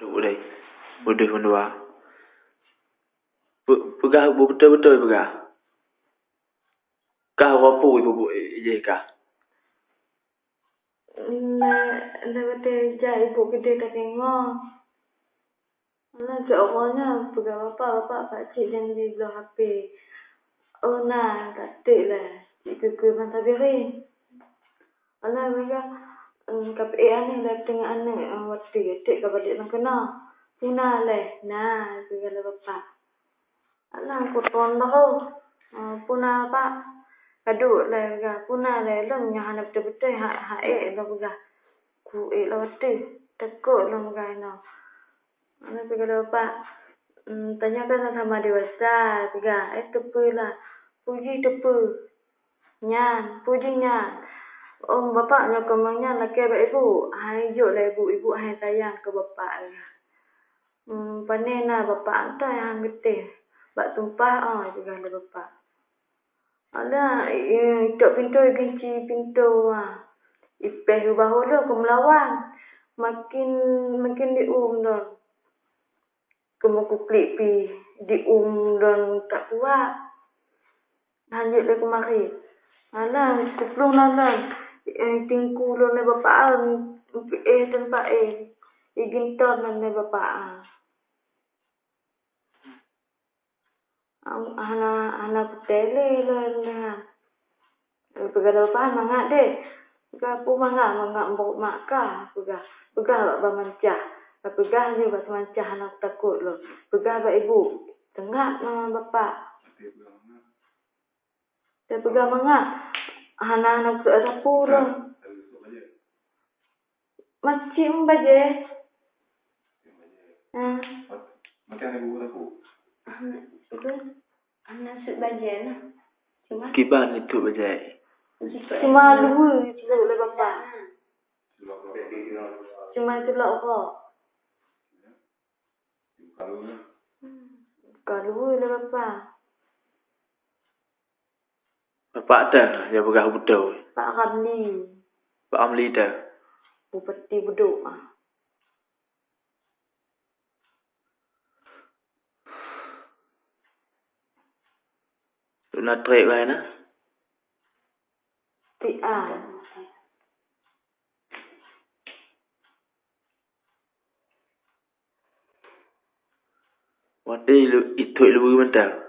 Duk deh. Bodoh berdua. Pegah betul-betul pegah. Kah apa ibu je kah? Lepas jai ibu gede tak tengok. Alah jawapannya pegah bapak pakcik yang di belah HP. Oh nah, tak lah. Cik ke masa beri. Alah mereka KPA ni dah tengah anak waktu tik ke balik nak kena. Puna leh. Nah, segala bapak. Alah aku tahu. Puna apa? Kaduk lah mereka. Puna lah long yang anak betul-betul hak lah mereka. Ku lah waktu. Takut lah mereka ni. Alah segala bapak. Tanyakan sama dewasa. Tiga. Tepu lah. Puji tepu. Nyan. Puji nyan. Bapaknya kemangnya laki abang ibu. Hai juk lah ibu hai sayang ke bapak lah. Panen lah bapak entah yang getih. Bak tumpah juga lah bapak. Alah tok pintu kunci pintu ipeh bahu dah ke melawan. Makin di dah. Kemuku klik pi di dan tak kuat. Lanjut lah kemari. Alah kuplung lah. Tingku lo le bapak tempat iginton le bapak ana petele le pegala bapak mangat dek gapu mangat mbok makka pegah bak mancah pegah je bak mancah anak takut lo pegah bak ibu tengah bapak dia pegah mangat anak sapu lo macam baje. Macam ibu aku. Anak sud baje lah. Kiban itu baje. Cuma dua le bapak. Cuma celak kok. Kalau le bapak. Bapak dah yang pegah betul. Pak Ramli. Pak Amli dah. Bupati Bedok Nak trek lain nah. Tian. Wadi itu lebih mentah.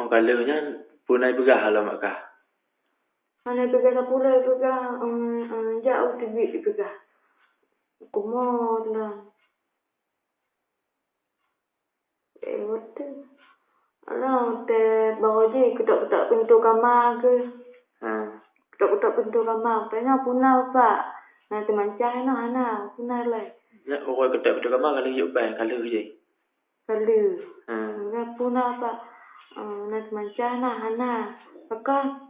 Kalaunya punai pegah alamak kah? Mana pegah sapula pegah jauh tibik pegah. Kumot lah. Betul. Alah bawa je ketak-ketak pintu kamar ke. Ketak-ketak pintu kamar. Tanya punah pak. Nanti mancah anak punah lah. Nak orang ketak pintu kamar kalau yuk bay kalau je. Kalau. Punah pak. Nanti mancah anak. Pakai.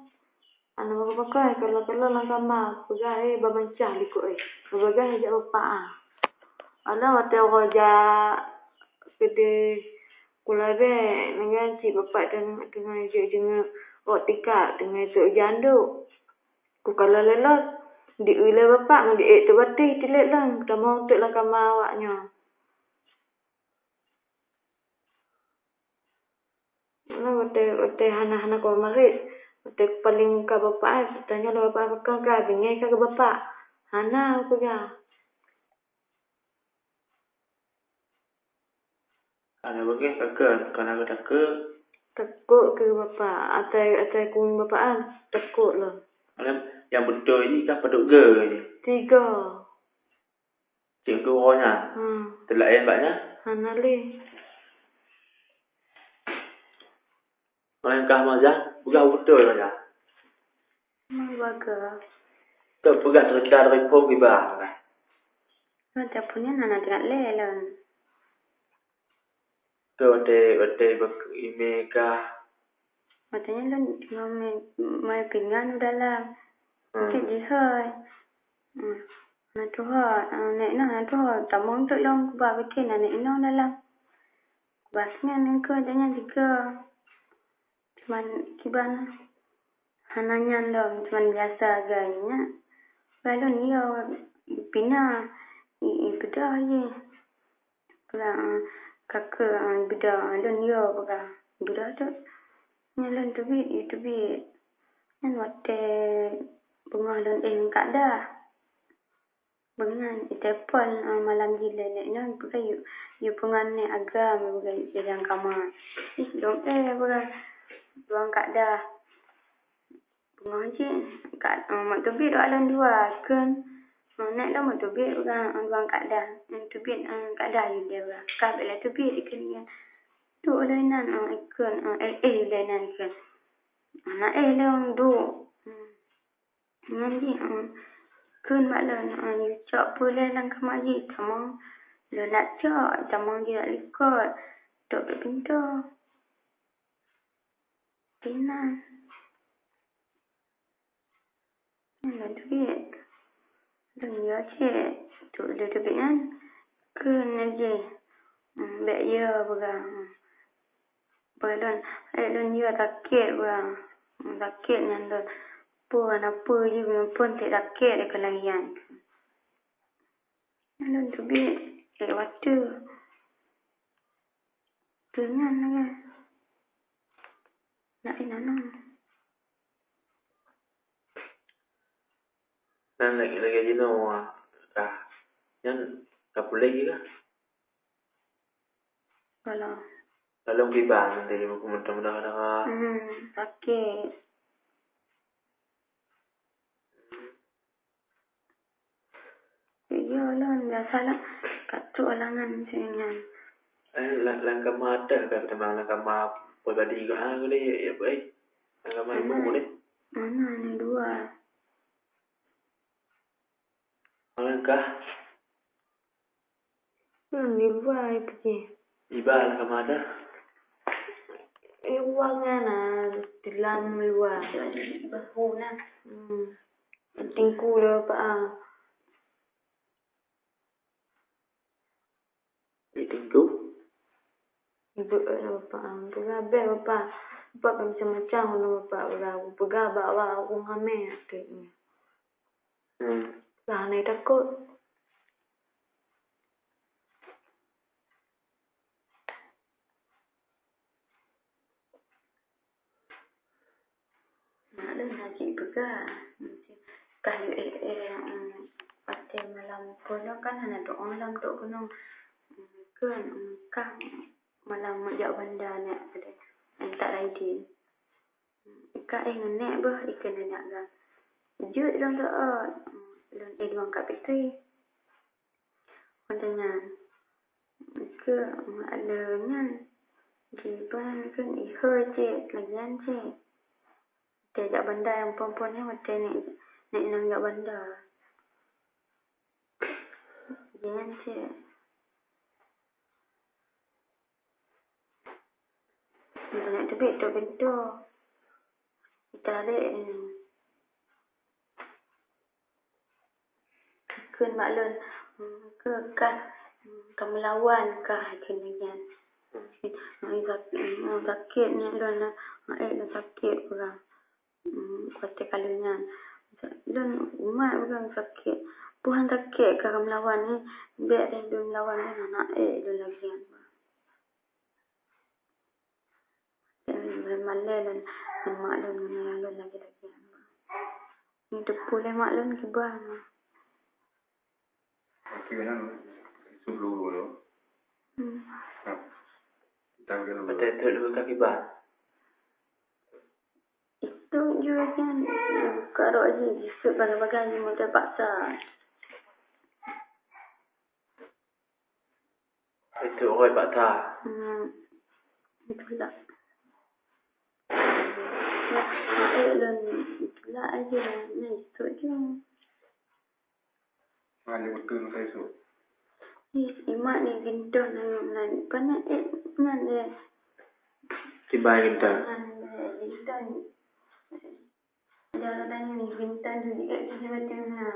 Anak pakai kalau lang kamar. Pegah bermancah likut Pegah ajak bapak Alah waktu raja gede kulabe dengan cik bapak dengan dengan tikat dengan tu janduk. Ku kalau lelos di ule bapak ngadi tu bati tilik lang kita mau untuk lang kamar awaknya. Alah waktu hana ko marit. Waktu paling ka bapak tanya lah bapak ka bingai ka bapak. Hana pegah. Ada bagi takut, kalau takut. Takut ke bapak, atai kun bapak takut lah. Yang betul ini kan peduk ge ni. 3. 3 orangnya. Telayan banyak. Hanali. Orang kah maja, pegah betul maja. Baga. Tu pegah terdekat dari pom gibah. Macam punya anak tak lelah. Ke wate email kah? Matanya lu mai pinggan dalam. Ke jihai. Nak tu nek tu tamong tu long ba bikin nek no dalam. Basnya nek ke janya 3. Cuman kiban Hananya dong, cuman biasa agaknya. Lalu dia pina beda je. Pula kakak beda lalu dia beda tu. Nyalan tu bit. Nan wate bunga dan kat dah. Bengan itepon malam gila nan bukan you pengan ni agam bukan yang kamar. Dong buang kat dah. Bunga je kat mak tu bit alam dua kan. Nak dah mak tu bit buang kat dah. Tu bit kat dah you dia. Kah bela tu bit ikan ni. Tu oleh nan ikan oleh nan ikan. Nak dah du. Nanti kun malam you cak boleh lang kamar je tamang. Lo nak cak tamang dia likot. Tok pintu. Pinan. Là tu biết đừng nhớ trẻ tụi được tu biết ăn cơn này gì mẹ giờ bởi lần nhớ đặc kiện nhận được bùa gì mà bùa thì đặc kiện để cái này nhận lần tu biết để bắt tư cứ nhận nó nghe lại nó Nan lagi jino kah yan kapulay ka. Wala. Lalong kiban dari mo pumunta mo na ka. Sakit. Iya lah, biasalah katuk alangan macam Lang kamar ada ka tamang lang kamar pribadi ka ni ya baik. Lang kamar ibu ni. Mana ni dua. Alangkah Di luar pergi. iba lang kamar ada. Uangnya di dalam luar. Bahu nak. Tingku dia apa Tingku. Ibu apa Begabe apa macam-macam apa Begabe aku hamil kayaknya. Lah này takut. Nak dah cik Bega. Kali pada malam pun kan ada doa malam tu kunung kan kah malam majak bandar nak ada tak lain. Kak nak bah ikan nak kan. Jut dalam doa. Dan diorang kat factory. Macamnya ke maknanya jiban kan ihur je lagian je. Dia jak bandar yang perempuan ni macam nak nang jak bandar. Jangan je. Nak tebik tu pintu. Kita ada kun maklum ke kamu lawan kah kenyan sakit ni lon sakit pula kuat kalinya lon umat bukan sakit Tuhan sakit kah kamu lawan ni biar dia lon lawan ni anak lon lagi maklum maklum ni lon lagi ni depu le maklum kibah Kailan sublu lo. Tanggal Betul lu kakiban. Itu juga kan kalau aja disebut bagai-bagai macam paksa. Itu orang paksa. Itulah. Dan itulah aja ni itu je. Ada betul saya tu. Imak ni gendong nan banyak nan dia. Kiban kita. Gendong. Jalan ni bintang tu dekat sini macam mana.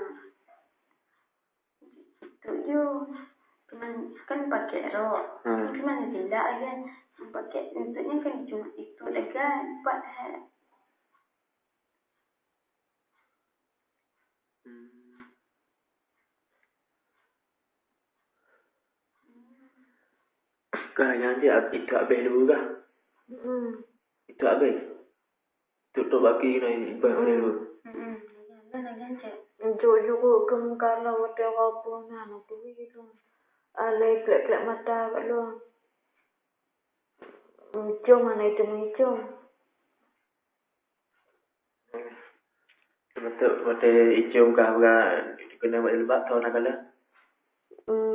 Tu je. Kan pakai rok. Cuma tidak kan. Pakai untuknya kan cuma itu lega. Buat Kah yang dia itu habis dulu kah? Itu habis. Tutup bagi ni ibah dulu. Lagian cek. Juga kemungkaran hotel apa nak tu gitu. Alai kelak mata kat lu. Muncung mana itu muncung. Betul icum kah kena buat lebat tahun nak kala.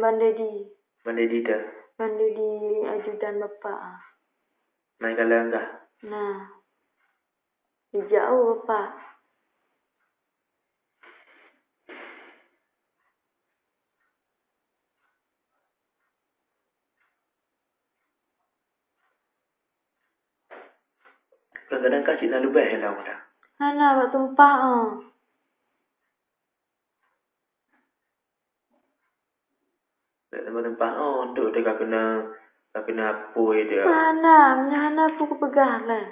Bandedi dah. Bandedi ajudan bapak. Main kala enggak. Nah. Jauh bapak. Kadang-kadang kah cik nak lebih lah dah. Hana buat tumpah Tempat tu dia kena apa dia. Hana aku pegang lah.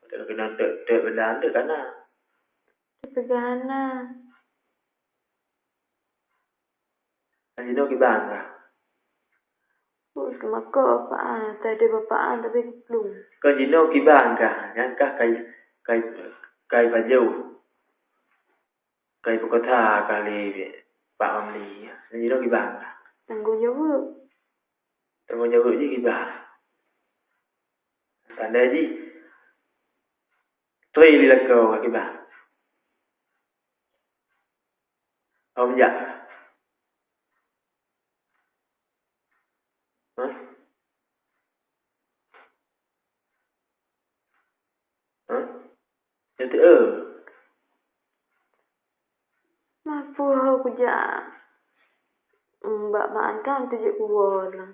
Dia kena tek belan tu kan. Pegang Hana. Nanti nak pergi bang lah. Maka bapak tadi bapak tapi belum. Kau jino pergi bang kah? Yang kah kai baju. Kai pukota kali Pak Amli. Nanti nak pergi bang lah. Tanggungjawab je pergi bang. Tanda je. Tui lila kau pergi bang. Om jak. Jadi mampu aku je. Mbak makan tu je kuat lah.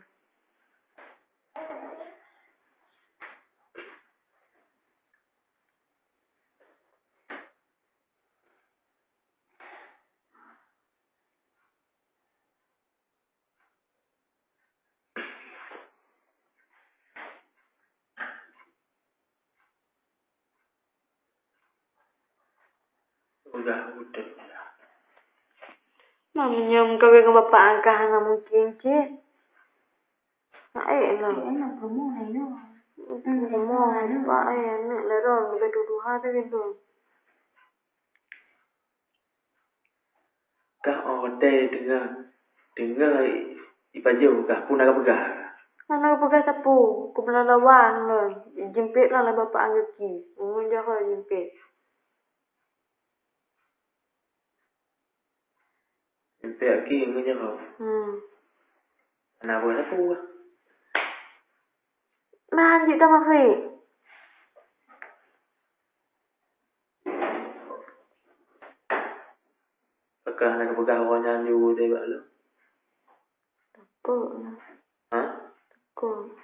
udah. Mamanya kau dengan bapak angkat Hana mungkin cik. Tak lah. Enak kamu Hana. Kamu pak enak lah dong. Boleh duduk hari gitu. Kah hotel dengar ibaju kah pun nak pegang. Hana pegang sapu. Aku pernah lawan lah. Jempit lah bapak angkat ki. Mungkin kau jempit. Jempit lagi ingatnya kau. Anak buat sapu kah? Nah, cik tak maaf. Pegang nak pegang orang nyanyi dia buat lu. Takut lah. Ha? Takut.